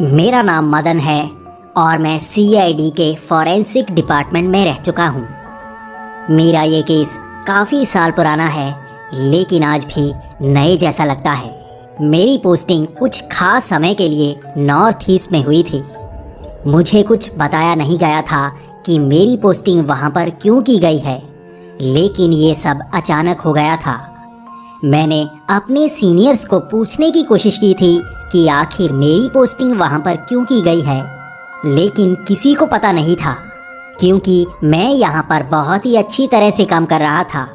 मेरा नाम मदन है और मैं सीआईडी के फॉरेंसिक डिपार्टमेंट में रह चुका हूँ। मेरा ये केस काफ़ी साल पुराना है, लेकिन आज भी नए जैसा लगता है। मेरी पोस्टिंग कुछ खास समय के लिए नॉर्थ ईस्ट में हुई थी। मुझे कुछ बताया नहीं गया था कि मेरी पोस्टिंग वहाँ पर क्यों की गई है, लेकिन ये सब अचानक हो गया था। मैंने अपने सीनियर्स को पूछने की कोशिश की थी कि आखिर मेरी पोस्टिंग वहाँ पर क्यों की गई है, लेकिन किसी को पता नहीं था, क्योंकि मैं यहाँ पर बहुत ही अच्छी तरह से काम कर रहा था।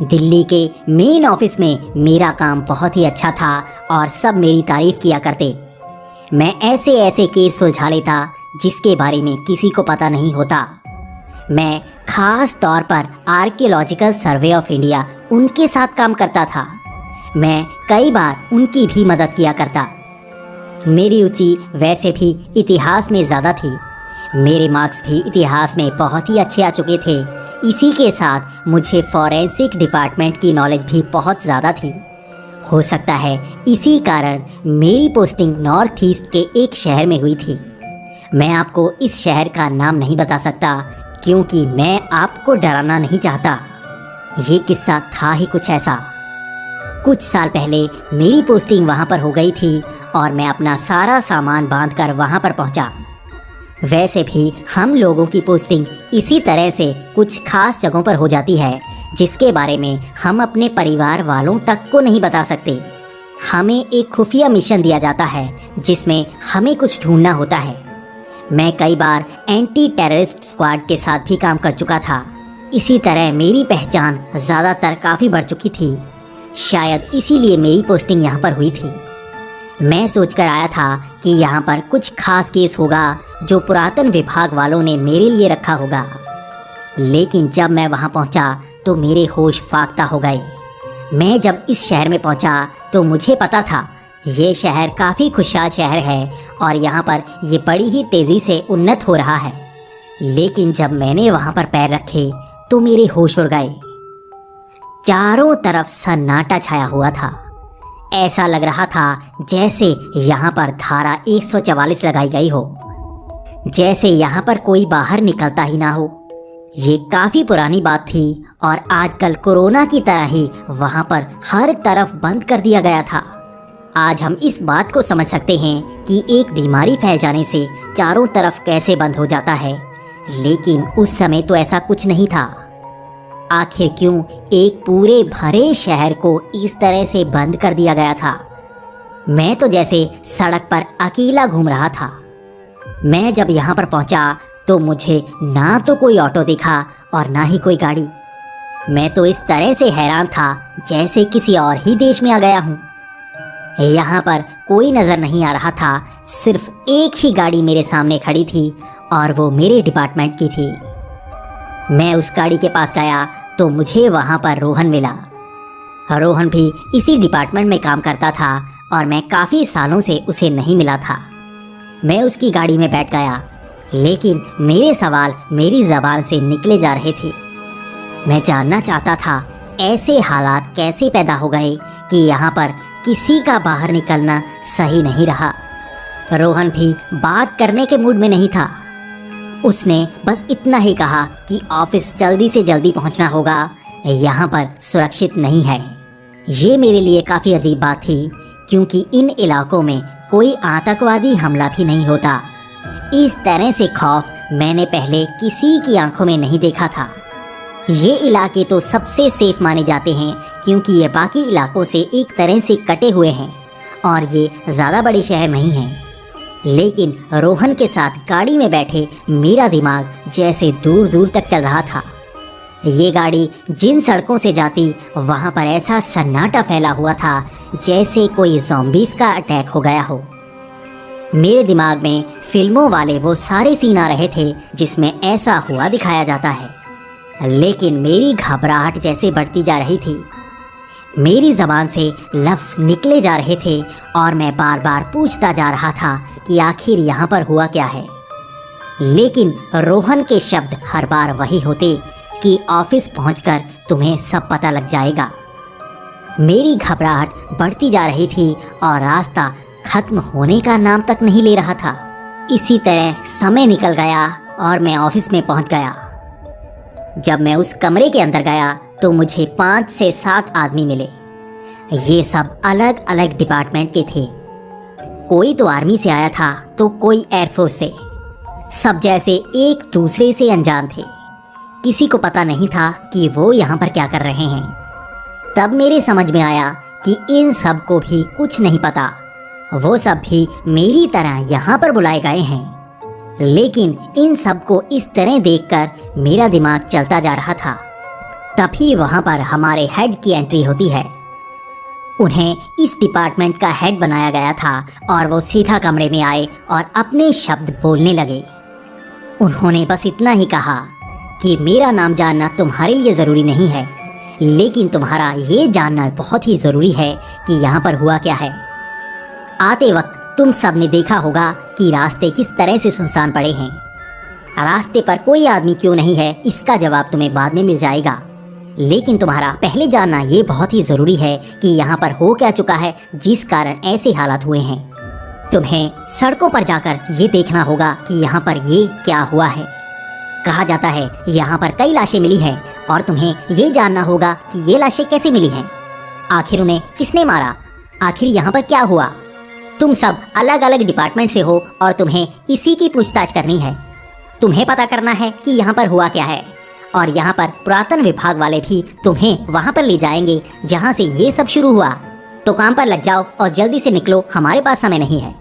दिल्ली के मेन ऑफिस में मेरा काम बहुत ही अच्छा था और सब मेरी तारीफ किया करते। मैं ऐसे ऐसे केस सुलझा लेता जिसके बारे में किसी को पता नहीं होता। मैं खास तौर पर आर्कियोलॉजिकल सर्वे ऑफ इंडिया उनके साथ काम करता था। मैं कई बार उनकी भी मदद किया करता। मेरी रुचि वैसे भी इतिहास में ज़्यादा थी। मेरे मार्क्स भी इतिहास में बहुत ही अच्छे आ चुके थे। इसी के साथ मुझे फॉरेंसिक डिपार्टमेंट की नॉलेज भी बहुत ज़्यादा थी। हो सकता है इसी कारण मेरी पोस्टिंग नॉर्थ ईस्ट के एक शहर में हुई थी। मैं आपको इस शहर का नाम नहीं बता सकता, क्योंकि मैं आपको डराना नहीं चाहता। ये किस्सा था ही कुछ ऐसा। कुछ साल पहले मेरी पोस्टिंग वहाँ पर हो गई थी और मैं अपना सारा सामान बांधकर वहाँ पर पहुँचा। वैसे भी हम लोगों की पोस्टिंग इसी तरह से कुछ खास जगहों पर हो जाती है, जिसके बारे में हम अपने परिवार वालों तक को नहीं बता सकते। हमें एक खुफिया मिशन दिया जाता है जिसमें हमें कुछ ढूंढना होता है। मैं कई बार एंटी टेररिस्ट स्क्वाड के साथ भी काम कर चुका था। इसी तरह मेरी पहचान ज़्यादातर काफ़ी बढ़ चुकी थी। शायद इसीलिए मेरी पोस्टिंग यहाँ पर हुई थी। मैं सोचकर आया था कि यहाँ पर कुछ खास केस होगा जो पुरातन विभाग वालों ने मेरे लिए रखा होगा, लेकिन जब मैं वहाँ पहुँचा तो मेरे होश फाख्ता हो गए। मैं जब इस शहर में पहुँचा तो मुझे पता था ये शहर काफ़ी खुशहाल शहर है और यहाँ पर ये बड़ी ही तेज़ी से उन्नत हो रहा है, लेकिन जब मैंने वहाँ पर पैर रखे तो मेरे होश उड़ गए। चारों तरफ सन्नाटा छाया हुआ था। ऐसा लग रहा था जैसे यहाँ पर धारा 144 लगाई गई हो, जैसे यहाँ पर कोई बाहर निकलता ही ना हो। ये काफ़ी पुरानी बात थी और आजकल कोरोना की तरह ही वहाँ पर हर तरफ बंद कर दिया गया था। आज हम इस बात को समझ सकते हैं कि एक बीमारी फैल जाने से चारों तरफ कैसे बंद हो जाता है, लेकिन उस समय तो ऐसा कुछ नहीं था। आखिर क्यों एक पूरे भरे शहर को इस तरह से बंद कर दिया गया था? मैं तो जैसे सड़क पर अकेला घूम रहा था। मैं जब यहाँ पर पहुँचा तो मुझे ना तो कोई ऑटो दिखा और ना ही कोई गाड़ी। मैं तो इस तरह से हैरान था जैसे किसी और ही देश में आ गया हूँ। यहाँ पर कोई नज़र नहीं आ रहा था। सिर्फ एक ही गाड़ी मेरे सामने खड़ी थी और वो मेरे डिपार्टमेंट की थी। मैं उस गाड़ी के पास गया तो मुझे वहाँ पर रोहन मिला। रोहन भी इसी डिपार्टमेंट में काम करता था और मैं काफ़ी सालों से उसे नहीं मिला था। मैं उसकी गाड़ी में बैठ गया, लेकिन मेरे सवाल मेरी ज़बान से निकले जा रहे थे। मैं जानना चाहता था ऐसे हालात कैसे पैदा हो गए कि यहाँ पर किसी का बाहर निकलना सही नहीं रहा। रोहन भी बात करने के मूड में नहीं था। उसने बस इतना ही कहा कि ऑफिस जल्दी से जल्दी पहुंचना होगा, यहाँ पर सुरक्षित नहीं है। ये मेरे लिए काफ़ी अजीब बात थी, क्योंकि इन इलाकों में कोई आतंकवादी हमला भी नहीं होता। इस तरह से खौफ मैंने पहले किसी की आंखों में नहीं देखा था। ये इलाके तो सबसे सेफ माने जाते हैं, क्योंकि ये बाकी इलाकों से एक तरह से कटे हुए हैं और ये ज़्यादा बड़े शहर नहीं हैं। लेकिन रोहन के साथ गाड़ी में बैठे मेरा दिमाग जैसे दूर दूर तक चल रहा था। ये गाड़ी जिन सड़कों से जाती वहाँ पर ऐसा सन्नाटा फैला हुआ था जैसे कोई ज़ॉम्बीज़ का अटैक हो गया हो। मेरे दिमाग में फिल्मों वाले वो सारे सीन आ रहे थे जिसमें ऐसा हुआ दिखाया जाता है, लेकिन मेरी घबराहट जैसे बढ़ती जा रही थी। मेरी ज़बान से लफ्ज़ निकले जा रहे थे और मैं बार बार पूछता जा रहा था कि आखिर यहाँ पर हुआ क्या है, लेकिन रोहन के शब्द हर बार वही होते कि ऑफिस पहुंचकर तुम्हें सब पता लग जाएगा। मेरी घबराहट बढ़ती जा रही थी और रास्ता खत्म होने का नाम तक नहीं ले रहा था। इसी तरह समय निकल गया और मैं ऑफिस में पहुंच गया। जब मैं उस कमरे के अंदर गया तो मुझे 5 से 7 आदमी मिले। ये सब अलग अलग डिपार्टमेंट के थे। कोई तो आर्मी से आया था तो कोई एयरफोर्स से। सब जैसे एक दूसरे से अनजान थे। किसी को पता नहीं था कि वो यहाँ पर क्या कर रहे हैं। तब मेरे समझ में आया कि इन सब को भी कुछ नहीं पता। वो सब भी मेरी तरह यहाँ पर बुलाए गए हैं। लेकिन इन सब को इस तरह देखकर मेरा दिमाग चलता जा रहा था। तभी वहाँ पर हमारे हेड की एंट्री होती है। उन्हें इस डिपार्टमेंट का हेड बनाया गया था और वो सीधा कमरे में आए और अपने शब्द बोलने लगे। उन्होंने बस इतना ही कहा कि मेरा नाम जानना तुम्हारे लिए ज़रूरी नहीं है, लेकिन तुम्हारा ये जानना बहुत ही ज़रूरी है कि यहाँ पर हुआ क्या है। आते वक्त तुम सब ने देखा होगा कि रास्ते किस तरह से सुनसान पड़े हैं। रास्ते पर कोई आदमी क्यों नहीं है, इसका जवाब तुम्हें बाद में मिल जाएगा, लेकिन तुम्हारा पहले जानना ये बहुत ही ज़रूरी है कि यहाँ पर हो क्या चुका है जिस कारण ऐसे हालात हुए हैं। तुम्हें सड़कों पर जाकर ये देखना होगा कि यहाँ पर ये क्या हुआ है। कहा जाता है यहाँ पर कई लाशें मिली हैं और तुम्हें ये जानना होगा कि ये लाशें कैसे मिली हैं, आखिर उन्हें किसने मारा, आखिर यहाँ पर क्या हुआ। तुम सब अलग अलग डिपार्टमेंट से हो और तुम्हें इसी की पूछताछ करनी है। तुम्हें पता करना है कि यहाँ पर हुआ क्या है और यहाँ पर पुरातन विभाग वाले भी तुम्हें वहाँ पर ले जाएंगे जहाँ से ये सब शुरू हुआ। तो काम पर लग जाओ और जल्दी से निकलो, हमारे पास समय नहीं है।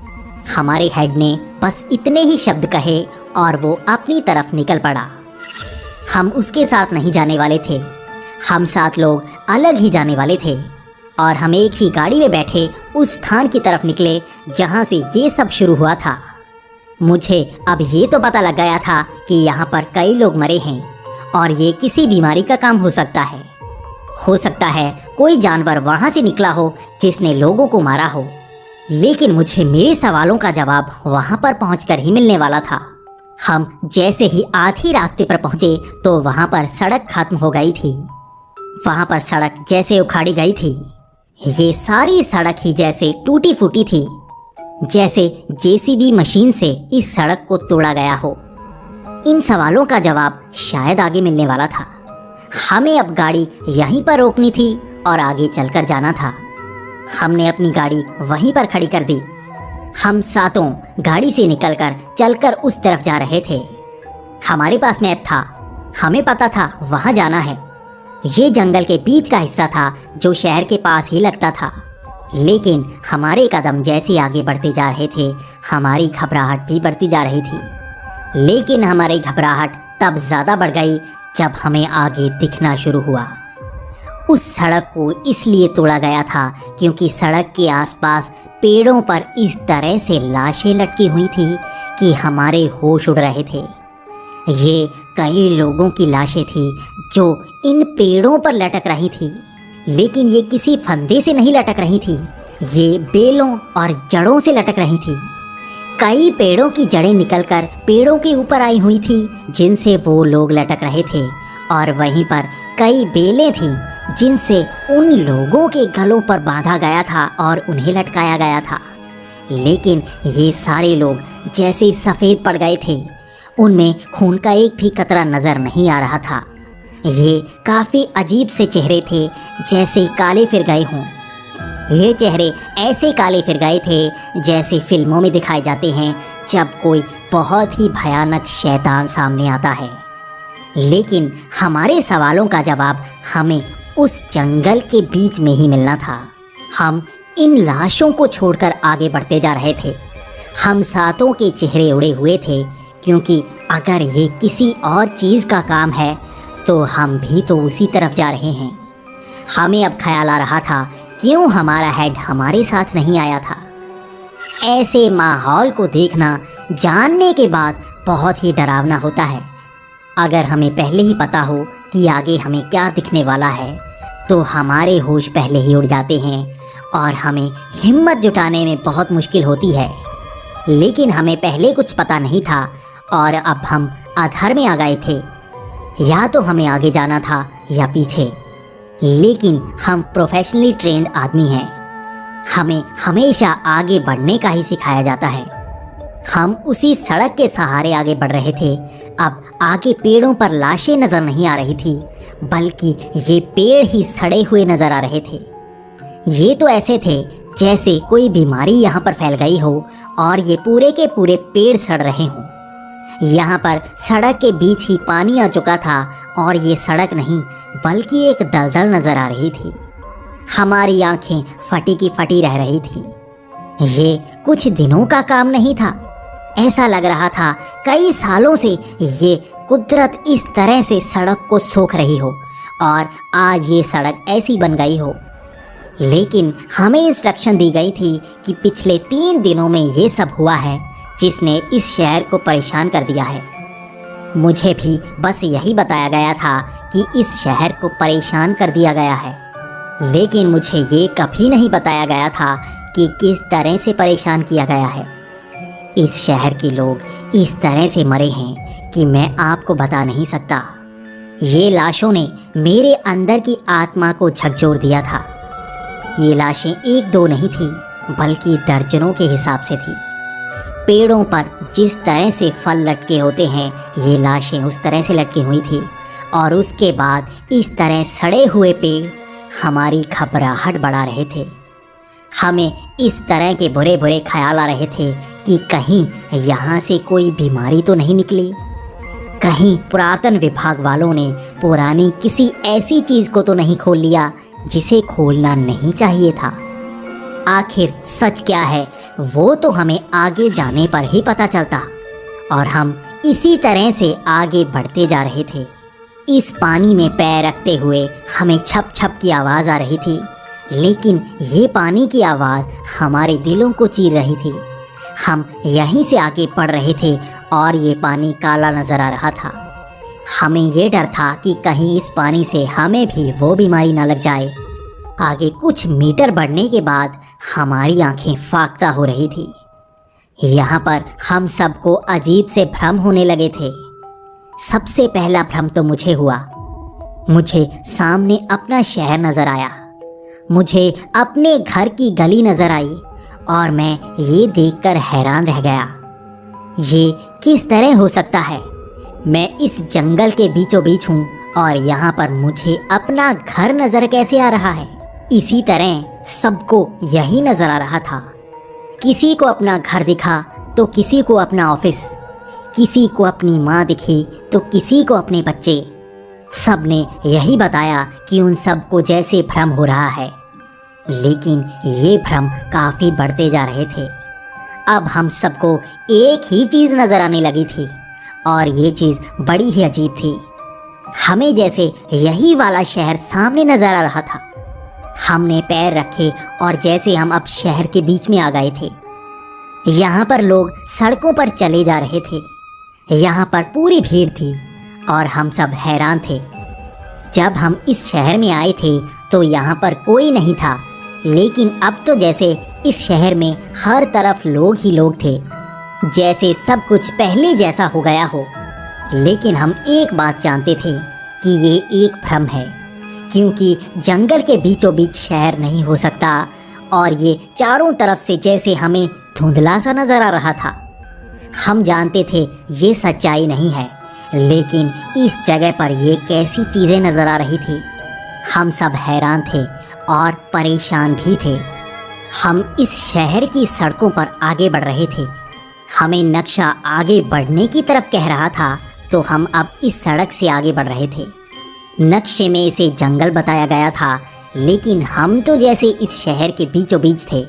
हमारे हेड ने बस इतने ही शब्द कहे और वो अपनी तरफ निकल पड़ा। हम उसके साथ नहीं जाने वाले थे। हम 7 लोग अलग ही जाने वाले थे और हम एक ही गाड़ी में बैठे उस स्थान की तरफ निकले जहाँ से ये सब शुरू हुआ था। मुझे अब ये तो पता लग गया था कि यहाँ पर कई लोग मरे हैं और ये किसी बीमारी का काम हो सकता है। हो सकता है कोई जानवर वहाँ से निकला हो जिसने लोगों को मारा हो, लेकिन मुझे मेरे सवालों का जवाब वहाँ पर पहुँचकर ही मिलने वाला था। हम जैसे ही आधी रास्ते पर पहुँचे तो वहाँ पर सड़क खत्म हो गई थी। वहाँ पर सड़क जैसे उखाड़ी गई थी। ये सारी सड़क ही जैसे टूटी फूटी थी, जैसे जेसीबी मशीन से इस सड़क को तोड़ा गया हो। इन सवालों का जवाब शायद आगे मिलने वाला था। हमें अब गाड़ी यहीं पर रोकनी थी और आगे चलकर जाना था। हमने अपनी गाड़ी वहीं पर खड़ी कर दी। हम 7 गाड़ी से निकलकर चलकर उस तरफ जा रहे थे। हमारे पास मैप था, हमें पता था वहाँ जाना है। ये जंगल के बीच का हिस्सा था जो शहर के पास ही लगता था। लेकिन हमारे कदम जैसे आगे बढ़ते जा रहे थे, हमारी घबराहट भी बढ़ती जा रही थी। लेकिन हमारी घबराहट तब ज़्यादा बढ़ गई जब हमें आगे दिखना शुरू हुआ। उस सड़क को इसलिए तोड़ा गया था क्योंकि सड़क के आसपास पेड़ों पर इस तरह से लाशें लटकी हुई थी कि हमारे होश उड़ रहे थे। ये कई लोगों की लाशें थी जो इन पेड़ों पर लटक रही थी, लेकिन ये किसी फंदे से नहीं लटक रही थी, ये बेलों और जड़ों से लटक रही थी। कई पेड़ों की जड़ें निकलकर पेड़ों के ऊपर आई हुई थी जिनसे वो लोग लटक रहे थे, और वहीं पर कई बेलें थीं जिनसे उन लोगों के गलों पर बांधा गया था और उन्हें लटकाया गया था। लेकिन ये सारे लोग जैसे सफ़ेद पड़ गए थे, उनमें खून का एक भी कतरा नज़र नहीं आ रहा था। ये काफ़ी अजीब से चेहरे थे, जैसे काले फिर गए हों। ये चेहरे ऐसे काले फिर गए थे जैसे फिल्मों में दिखाए जाते हैं जब कोई बहुत ही भयानक शैतान सामने आता है। लेकिन हमारे सवालों का जवाब हमें उस जंगल के बीच में ही मिलना था। हम इन लाशों को छोड़कर आगे बढ़ते जा रहे थे। हम 7 के चेहरे उड़े हुए थे, क्योंकि अगर ये किसी और चीज़ का काम है तो हम भी तो उसी तरफ जा रहे हैं। हमें अब ख्याल आ रहा था क्यों हमारा हेड हमारे साथ नहीं आया था। ऐसे माहौल को देखना जानने के बाद बहुत ही डरावना होता है। अगर हमें पहले ही पता हो कि आगे हमें क्या दिखने वाला है तो हमारे होश पहले ही उड़ जाते हैं और हमें हिम्मत जुटाने में बहुत मुश्किल होती है। लेकिन हमें पहले कुछ पता नहीं था और अब हम अधर में आ गए थे। या तो हमें आगे जाना था या पीछे। लेकिन हम प्रोफेशनली ट्रेंड आदमी हैं। हमें हमेशा आगे बढ़ने का ही सिखाया जाता है। हम उसी सड़क के सहारे आगे बढ़ रहे थे। अब आगे पेड़ों पर लाशें नजर नहीं आ रही थी, बल्कि ये पेड़ ही सड़े हुए नजर आ रहे थे। ये तो ऐसे थे जैसे कोई बीमारी यहाँ पर फैल गई हो और ये पूरे के पूरे पेड़ सड़ रहे हों। यहाँ पर सड़क के बीच ही पानी आ चुका था और ये सड़क नहीं बल्कि एक दलदल नजर आ रही थी। हमारी आंखें फटी की फटी रह रही थी। ये कुछ दिनों का काम नहीं था। ऐसा लग रहा था कई सालों से ये कुदरत इस तरह से सड़क को सोख रही हो और आज ये सड़क ऐसी बन गई हो। लेकिन हमें इंस्ट्रक्शन दी गई थी कि पिछले 3 दिनों में ये सब हुआ है जिसने इस शहर को परेशान कर दिया है। मुझे भी बस यही बताया गया था कि इस शहर को परेशान कर दिया गया है, लेकिन मुझे ये कभी नहीं बताया गया था कि किस तरह से परेशान किया गया है। इस शहर के लोग इस तरह से मरे हैं कि मैं आपको बता नहीं सकता। ये लाशों ने मेरे अंदर की आत्मा को झकझोर दिया था। ये लाशें 1-2 नहीं थी बल्कि दर्जनों के हिसाब से थी। पेड़ों पर जिस तरह से फल लटके होते हैं, ये लाशें उस तरह से लटकी हुई थी और उसके बाद इस तरह सड़े हुए पेड़ हमारी घबराहट बढ़ा रहे थे। हमें इस तरह के बुरे बुरे ख्याल आ रहे थे कि कहीं यहाँ से कोई बीमारी तो नहीं निकली, कहीं पुरातन विभाग वालों ने पुरानी किसी ऐसी चीज़ को तो नहीं खोल लिया जिसे खोलना नहीं चाहिए था। आखिर सच क्या है वो तो हमें आगे जाने पर ही पता चलता और हम इसी तरह से आगे बढ़ते जा रहे थे। इस पानी में पैर रखते हुए हमें छप छप की आवाज़ आ रही थी, लेकिन ये पानी की आवाज़ हमारे दिलों को चीर रही थी। हम यहीं से आगे बढ़ रहे थे और ये पानी काला नज़र आ रहा था। हमें ये डर था कि कहीं इस पानी से हमें भी वो बीमारी ना लग जाए। आगे कुछ मीटर बढ़ने के बाद हमारी आंखें फाख्ता हो रही थी। यहाँ पर हम सबको अजीब से भ्रम होने लगे थे। सबसे पहला भ्रम तो मुझे हुआ। मुझे सामने अपना शहर नज़र आया, मुझे अपने घर की गली नज़र आई और मैं ये देखकर हैरान रह गया। ये किस तरह हो सकता है? मैं इस जंगल के बीचों बीच हूँ और यहाँ पर मुझे अपना घर नज़र कैसे आ रहा है? इसी तरह सबको यही नज़र आ रहा था। किसी को अपना घर दिखा तो किसी को अपना ऑफिस, किसी को अपनी माँ दिखी तो किसी को अपने बच्चे। सब ने यही बताया कि उन सबको जैसे भ्रम हो रहा है, लेकिन ये भ्रम काफ़ी बढ़ते जा रहे थे। अब हम सबको एक ही चीज़ नज़र आने लगी थी और ये चीज़ बड़ी ही अजीब थी। हमें जैसे यही वाला शहर सामने नज़र आ रहा था। हमने पैर रखे और जैसे हम अब शहर के बीच में आ गए थे। यहाँ पर लोग सड़कों पर चले जा रहे थे, यहाँ पर पूरी भीड़ थी और हम सब हैरान थे। जब हम इस शहर में आए थे तो यहाँ पर कोई नहीं था, लेकिन अब तो जैसे इस शहर में हर तरफ लोग ही लोग थे, जैसे सब कुछ पहले जैसा हो गया हो। लेकिन हम एक बात जानते थे कि ये एक भ्रम है, क्योंकि जंगल के बीचों बीच शहर नहीं हो सकता और ये चारों तरफ से जैसे हमें धुंधला सा नज़र आ रहा था। हम जानते थे ये सच्चाई नहीं है, लेकिन इस जगह पर ये कैसी चीज़ें नज़र आ रही थी। हम सब हैरान थे और परेशान भी थे। हम इस शहर की सड़कों पर आगे बढ़ रहे थे। हमें नक्शा आगे बढ़ने की तरफ कह रहा था, तो हम अब इस सड़क से आगे बढ़ रहे थे। नक्शे में इसे जंगल बताया गया था, लेकिन हम तो जैसे इस शहर के बीचों बीच थे।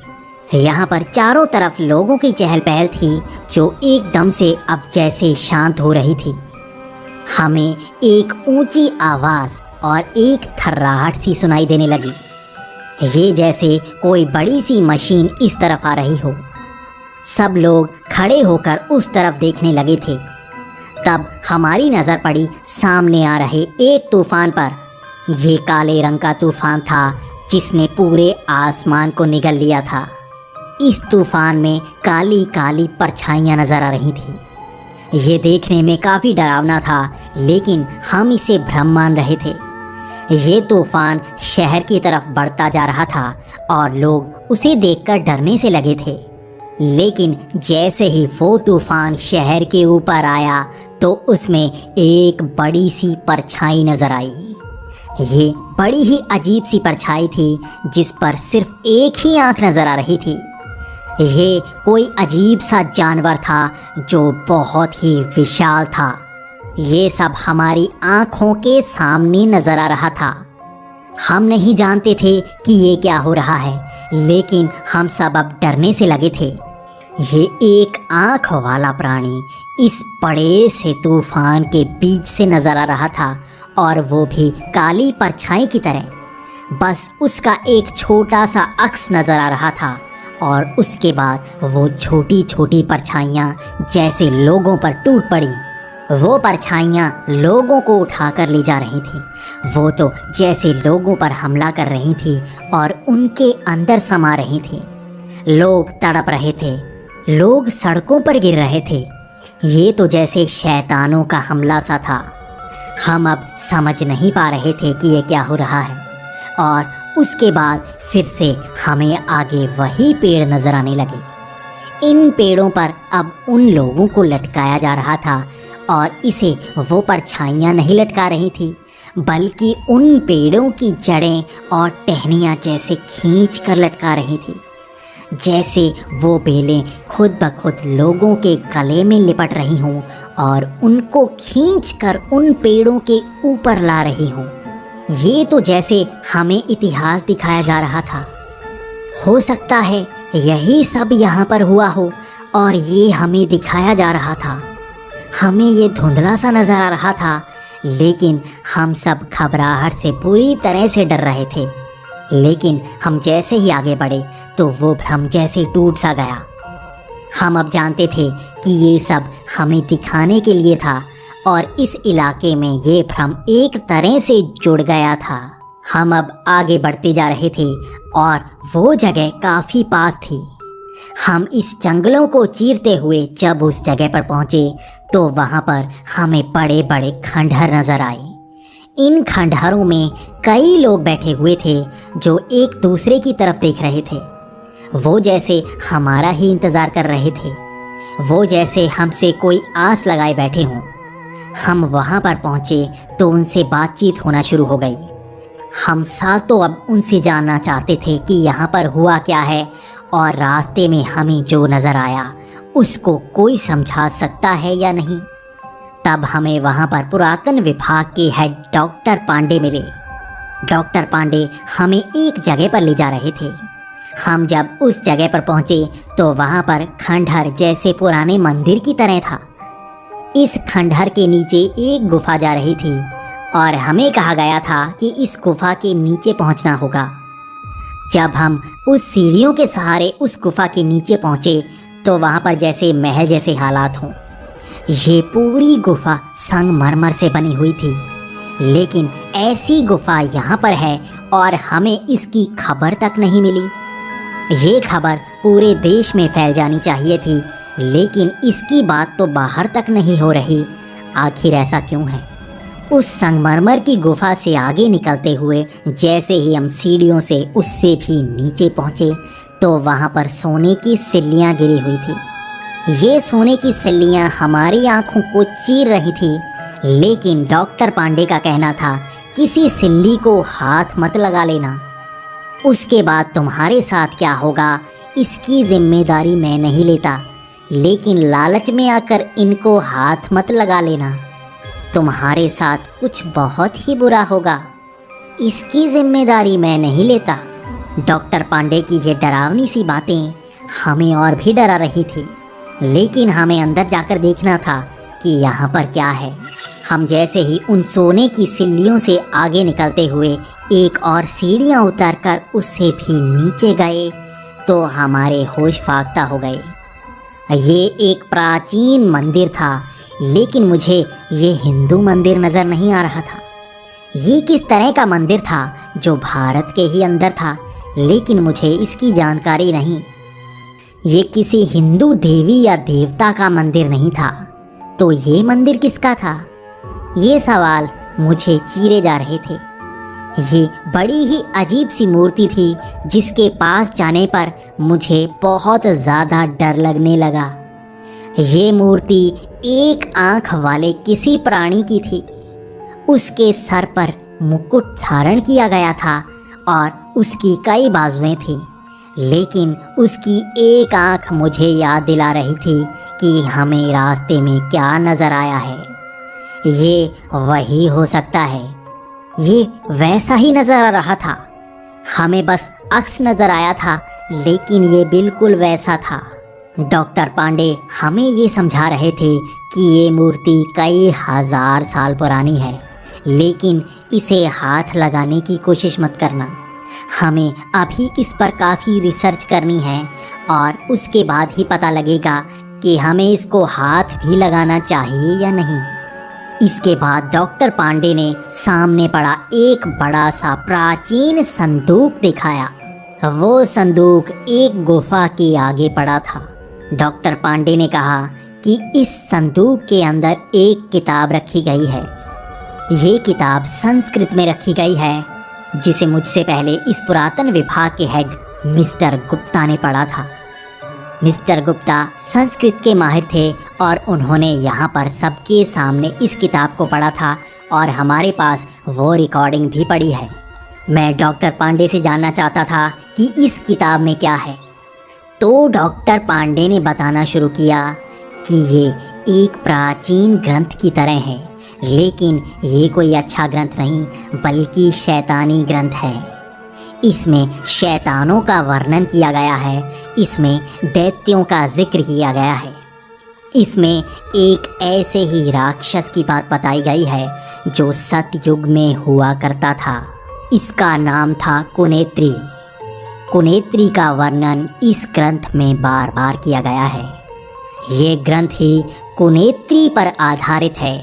यहाँ पर चारों तरफ लोगों की चहल पहल थी जो एकदम से अब जैसे शांत हो रही थी। हमें एक ऊंची आवाज़ और एक थर्राहट सी सुनाई देने लगी। ये जैसे कोई बड़ी सी मशीन इस तरफ आ रही हो। सब लोग खड़े होकर उस तरफ देखने लगे थे। तब हमारी नज़र पड़ी सामने आ रहे एक तूफान पर। ये काले रंग का तूफान था जिसने पूरे आसमान को निगल लिया था। इस तूफान में काली काली परछाइयाँ नज़र आ रही थी। ये देखने में काफ़ी डरावना था, लेकिन हम इसे भ्रम मान रहे थे। ये तूफान शहर की तरफ बढ़ता जा रहा था और लोग उसे देखकर डरने से लगे थे। लेकिन जैसे ही वो तूफान शहर के ऊपर आया तो उसमें एक बड़ी सी परछाई नजर आई। ये बड़ी ही अजीब सी परछाई थी जिस पर सिर्फ एक ही आंख नजर आ रही थी। ये कोई अजीब सा जानवर था जो बहुत ही विशाल था। ये सब हमारी आंखों के सामने नजर आ रहा था। हम नहीं जानते थे कि ये क्या हो रहा है, लेकिन हम सब अब डरने से लगे थे। ये एक आंख वाला प्राणी इस बड़े से तूफान के बीच से नजर आ रहा था, और वो भी काली परछाई की तरह। बस उसका एक छोटा सा अक्स नजर आ रहा था, और उसके बाद वो छोटी छोटी परछाइयाँ जैसे लोगों पर टूट पड़ी। वो परछाइयाँ लोगों को उठाकर ले जा रही थी। वो तो जैसे लोगों पर हमला कर रही थी और उनके अंदर समा रही थी। लोग तड़प रहे थे, लोग सड़कों पर गिर रहे थे। ये तो जैसे शैतानों का हमला सा था। हम अब समझ नहीं पा रहे थे कि ये क्या हो रहा है। और उसके बाद फिर से हमें आगे वही पेड़ नजर आने लगे। इन पेड़ों पर अब उन लोगों को लटकाया जा रहा था, और इसे वो परछाइयाँ नहीं लटका रही थी, बल्कि उन पेड़ों की जड़ें और टहनियाँ जैसे खींच कर लटका रही थी। जैसे वो बेलें खुद ब खुद लोगों के गले में लिपट रही हों और उनको खींचकर उन पेड़ों के ऊपर ला रही हों। ये तो जैसे हमें इतिहास दिखाया जा रहा था। हो सकता है यही सब यहाँ पर हुआ हो और ये हमें दिखाया जा रहा था। हमें ये धुंधला सा नजर आ रहा था, लेकिन हम सब घबराहट से पूरी तरह से डर रहे थे। लेकिन हम जैसे ही आगे बढ़े तो वो भ्रम जैसे टूट सा गया। हम अब जानते थे कि ये सब हमें दिखाने के लिए था, और इस इलाके में ये भ्रम एक तरह से जुड़ गया था। हम अब आगे बढ़ते जा रहे थे और वो जगह काफ़ी पास थी। हम इस जंगलों को चीरते हुए जब उस जगह पर पहुँचे तो वहाँ पर हमें बड़े बड़े खंडहर नज़र आए। इन खंडहरों में कई लोग बैठे हुए थे जो एक दूसरे की तरफ देख रहे थे। वो जैसे हमारा ही इंतज़ार कर रहे थे। वो जैसे हमसे कोई आस लगाए बैठे हों। हम वहाँ पर पहुँचे तो उनसे बातचीत होना शुरू हो गई। हम सातों अब उनसे जानना चाहते थे कि यहाँ पर हुआ क्या है, और रास्ते में हमें जो नज़र आया उसको कोई समझा सकता है या नहीं। तब हमें वहाँ पर पुरातन विभाग के हेड डॉक्टर पांडे मिले। डॉक्टर पांडे हमें एक जगह पर ले जा रहे थे। हम जब उस जगह पर पहुँचे तो वहाँ पर खंडहर जैसे पुराने मंदिर की तरह था। इस खंडहर के नीचे एक गुफा जा रही थी, और हमें कहा गया था कि इस गुफा के नीचे पहुँचना होगा। जब हम उस सीढ़ियों के सहारे उस गुफा के नीचे पहुँचे तो वहाँ पर जैसे महल जैसे हालात हों। ये पूरी गुफा संगमरमर से बनी हुई थी, लेकिन ऐसी गुफा यहाँ पर है और हमें इसकी खबर तक नहीं मिली। ये खबर पूरे देश में फैल जानी चाहिए थी, लेकिन इसकी बात तो बाहर तक नहीं हो रही। आखिर ऐसा क्यों है? उस संगमरमर की गुफा से आगे निकलते हुए जैसे ही हम सीढ़ियों से उससे भी नीचे पहुँचे तो वहाँ पर सोने की सिल्लियाँ गिरी हुई थी। ये सोने की सिल्लियाँ हमारी आंखों को चीर रही थी, लेकिन डॉक्टर पांडे का कहना था किसी सिल्ली को हाथ मत लगा लेना। उसके बाद तुम्हारे साथ क्या होगा इसकी जिम्मेदारी मैं नहीं लेता, लेकिन लालच में आकर इनको हाथ मत लगा लेना। तुम्हारे साथ कुछ बहुत ही बुरा होगा, इसकी जिम्मेदारी मैं नहीं लेता। डॉक्टर पांडे की ये डरावनी सी बातें हमें और भी डरा रही थी, लेकिन हमें अंदर जाकर देखना था कि यहाँ पर क्या है। हम जैसे ही उन सोने की सिल्लियों से आगे निकलते हुए एक और सीढ़ियाँ उतरकर उससे भी नीचे गए तो हमारे होश फाख्ता हो गए। ये एक प्राचीन मंदिर था, लेकिन मुझे ये हिंदू मंदिर नज़र नहीं आ रहा था। ये किस तरह का मंदिर था जो भारत के ही अंदर था, लेकिन मुझे इसकी जानकारी नहीं। ये किसी हिंदू देवी या देवता का मंदिर नहीं था, तो ये मंदिर किसका था? ये सवाल मुझे चीरे जा रहे थे। ये बड़ी ही अजीब सी मूर्ति थी जिसके पास जाने पर मुझे बहुत ज़्यादा डर लगने लगा। ये मूर्ति एक आँख वाले किसी प्राणी की थी। उसके सर पर मुकुट धारण किया गया था और उसकी कई बाजुएं थीं, लेकिन उसकी एक आँख मुझे याद दिला रही थी कि हमें रास्ते में क्या नज़र आया है। ये वही हो सकता है। ये वैसा ही नज़र आ रहा था। हमें बस अक्स नज़र आया था, लेकिन ये बिल्कुल वैसा था। डॉक्टर पांडे हमें ये समझा रहे थे कि ये मूर्ति कई हजार साल पुरानी है, लेकिन इसे हाथ लगाने की कोशिश मत करना। हमें अभी इस पर काफ़ी रिसर्च करनी है और उसके बाद ही पता लगेगा कि हमें इसको हाथ भी लगाना चाहिए या नहीं। इसके बाद डॉक्टर पांडे ने सामने पड़ा एक बड़ा सा प्राचीन संदूक दिखाया। वो संदूक एक गुफा के आगे पड़ा था। डॉक्टर पांडे ने कहा कि इस संदूक के अंदर एक किताब रखी गई है। ये किताब संस्कृत में रखी गई है, जिसे मुझसे पहले इस पुरातन विभाग के हेड मिस्टर गुप्ता ने पढ़ा था। मिस्टर गुप्ता संस्कृत के माहिर थे और उन्होंने यहाँ पर सबके सामने इस किताब को पढ़ा था और हमारे पास वो रिकॉर्डिंग भी पड़ी है। मैं डॉक्टर पांडे से जानना चाहता था कि इस किताब में क्या है, तो डॉक्टर पांडे ने बताना शुरू किया कि ये एक प्राचीन ग्रंथ की तरह है, लेकिन ये कोई अच्छा ग्रंथ नहीं बल्कि शैतानी ग्रंथ है। इसमें शैतानों का वर्णन किया गया है, इसमें दैत्यों का जिक्र किया गया है, इसमें एक ऐसे ही राक्षस की बात बताई गई है जो सतयुग में हुआ करता था। इसका नाम था कुनेत्री। कुनेत्री का वर्णन इस ग्रंथ में बार बार किया गया है। ये ग्रंथ ही कुनेत्री पर आधारित है।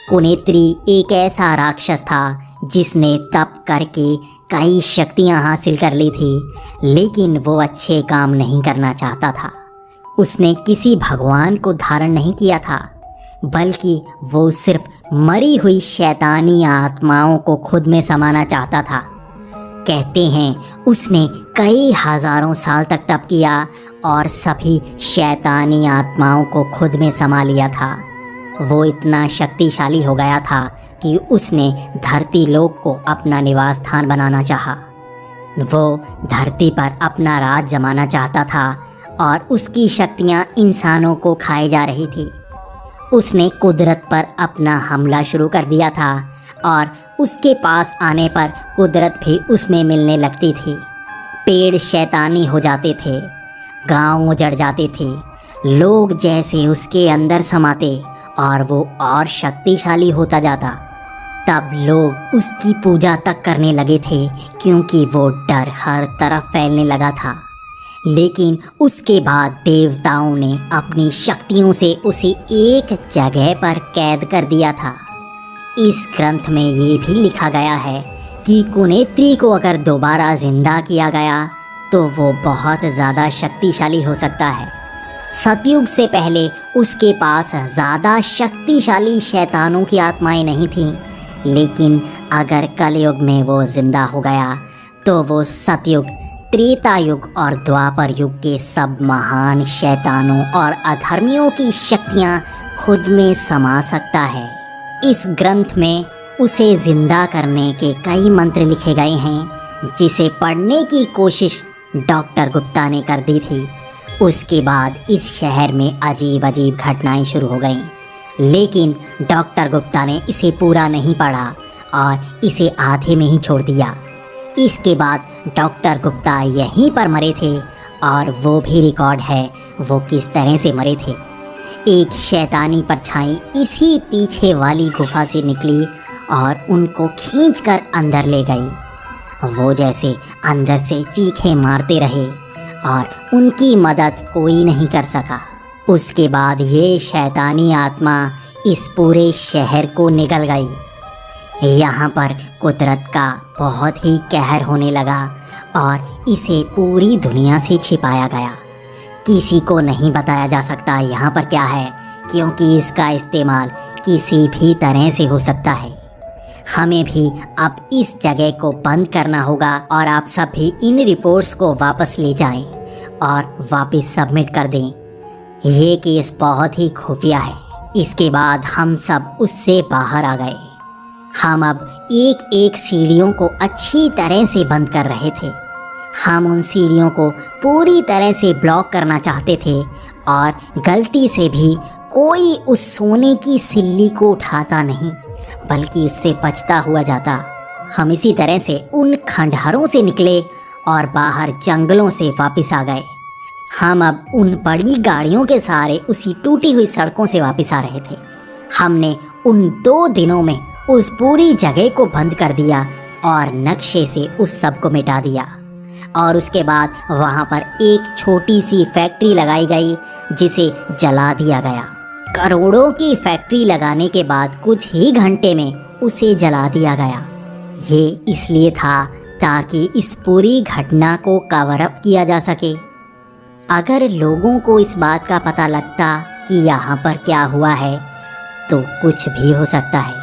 कुनेत्री एक ऐसा राक्षस था जिसने तप करके कई शक्तियां हासिल कर ली थी, लेकिन वो अच्छे काम नहीं करना चाहता था। उसने किसी भगवान को धारण नहीं किया था, बल्कि वो सिर्फ मरी हुई शैतानी आत्माओं को खुद में समाना चाहता था। कहते हैं उसने कई हजारों साल तक तप किया और सभी शैतानी आत्माओं को खुद में समा लिया था। वो इतना शक्तिशाली हो गया था कि उसने धरती लोक को अपना निवास स्थान बनाना चाहा। वो धरती पर अपना राज जमाना चाहता था और उसकी शक्तियाँ इंसानों को खाए जा रही थी। उसने कुदरत पर अपना हमला शुरू कर दिया था और उसके पास आने पर कुदरत भी उसमें मिलने लगती थी। पेड़ शैतानी हो जाते थे, गांव उजड़ जाते थे, लोग जैसे उसके अंदर समाते और वो और शक्तिशाली होता जाता। तब लोग उसकी पूजा तक करने लगे थे क्योंकि वो डर हर तरफ फैलने लगा था। लेकिन उसके बाद देवताओं ने अपनी शक्तियों से उसे एक जगह पर कैद कर दिया था। इस ग्रंथ में ये भी लिखा गया है कि कुनेत्री को अगर दोबारा जिंदा किया गया तो वो बहुत ज़्यादा शक्तिशाली हो सकता है। सतयुग से पहले उसके पास ज़्यादा शक्तिशाली शैतानों की आत्माएं नहीं थीं, लेकिन अगर कलयुग में वो जिंदा हो गया तो वो सतयुग, त्रेता युग और द्वापर युग के सब महान शैतानों और अधर्मियों की शक्तियाँ खुद में समा सकता है। इस ग्रंथ में उसे जिंदा करने के कई मंत्र लिखे गए हैं, जिसे पढ़ने की कोशिश डॉक्टर गुप्ता ने कर दी थी। उसके बाद इस शहर में अजीब अजीब घटनाएं शुरू हो गईं, लेकिन डॉक्टर गुप्ता ने इसे पूरा नहीं पढ़ा और इसे आधे में ही छोड़ दिया। इसके बाद डॉक्टर गुप्ता यहीं पर मरे थे और वो भी रिकॉर्ड है वो किस तरह से मरे थे। एक शैतानी परछाई इसी पीछे वाली गुफा से निकली और उनको खींचकर अंदर ले गई। वो जैसे अंदर से चीखें मारते रहे और उनकी मदद कोई नहीं कर सका। उसके बाद ये शैतानी आत्मा इस पूरे शहर को निगल गई। यहाँ पर कुदरत का बहुत ही कहर होने लगा और इसे पूरी दुनिया से छिपाया गया। किसी को नहीं बताया जा सकता यहाँ पर क्या है, क्योंकि इसका इस्तेमाल किसी भी तरह से हो सकता है। हमें भी अब इस जगह को बंद करना होगा और आप सब भी इन रिपोर्ट्स को वापस ले जाएं और वापस सबमिट कर दें। ये केस बहुत ही खुफिया है। इसके बाद हम सब उससे बाहर आ गए। हम अब एक एक सीढ़ियों को अच्छी तरह से बंद कर रहे थे। हम उन सीढ़ियों को पूरी तरह से ब्लॉक करना चाहते थे और गलती से भी कोई उस सोने की सिल्ली को उठाता नहीं, बल्कि उससे बचता हुआ जाता। हम इसी तरह से उन खंडहरों से निकले और बाहर जंगलों से वापस आ गए। हम अब उन बड़ी गाड़ियों के सहारे उसी टूटी हुई सड़कों से वापस आ रहे थे। हमने उन 2 दिनों में उस पूरी जगह को बंद कर दिया और नक्शे से उस सब को मिटा दिया। और उसके बाद वहाँ पर एक छोटी सी फैक्ट्री लगाई गई जिसे जला दिया गया। करोड़ों की फैक्ट्री लगाने के बाद कुछ ही घंटे में उसे जला दिया गया। ये इसलिए था ताकि इस पूरी घटना को कवर अप किया जा सके। अगर लोगों को इस बात का पता लगता कि यहाँ पर क्या हुआ है तो कुछ भी हो सकता है।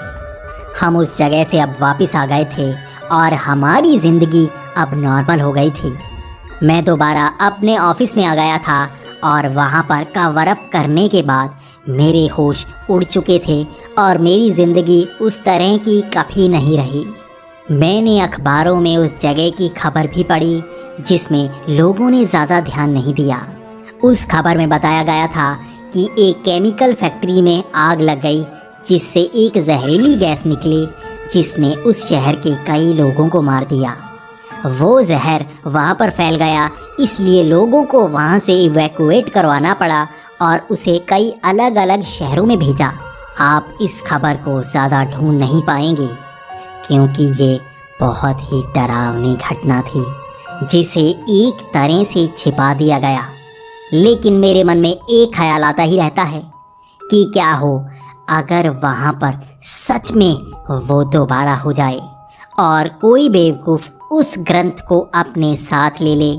हम उस जगह से अब वापस आ गए थे और हमारी ज़िंदगी अब नॉर्मल हो गई थी। मैं दोबारा अपने ऑफिस में आ गया था और वहाँ पर कवर अप करने के बाद मेरे होश उड़ चुके थे और मेरी ज़िंदगी उस तरह की कभी नहीं रही। मैंने अखबारों में उस जगह की खबर भी पढ़ी जिसमें लोगों ने ज़्यादा ध्यान नहीं दिया। उस खबर में बताया गया था कि एक केमिकल फैक्ट्री में आग लग गई जिससे एक जहरीली गैस निकली जिसने उस शहर के कई लोगों को मार दिया। वो जहर वहाँ पर फैल गया, इसलिए लोगों को वहाँ से इवैक्यूएट करवाना पड़ा और उसे कई अलग अलग शहरों में भेजा। आप इस खबर को ज़्यादा ढूंढ नहीं पाएंगे क्योंकि ये बहुत ही डरावनी घटना थी जिसे एक तरह से छिपा दिया गया। लेकिन मेरे मन में एक ख्याल आता ही रहता है कि क्या हो अगर वहाँ पर सच में वो दोबारा हो जाए और कोई बेवकूफ़ उस ग्रंथ को अपने साथ ले ले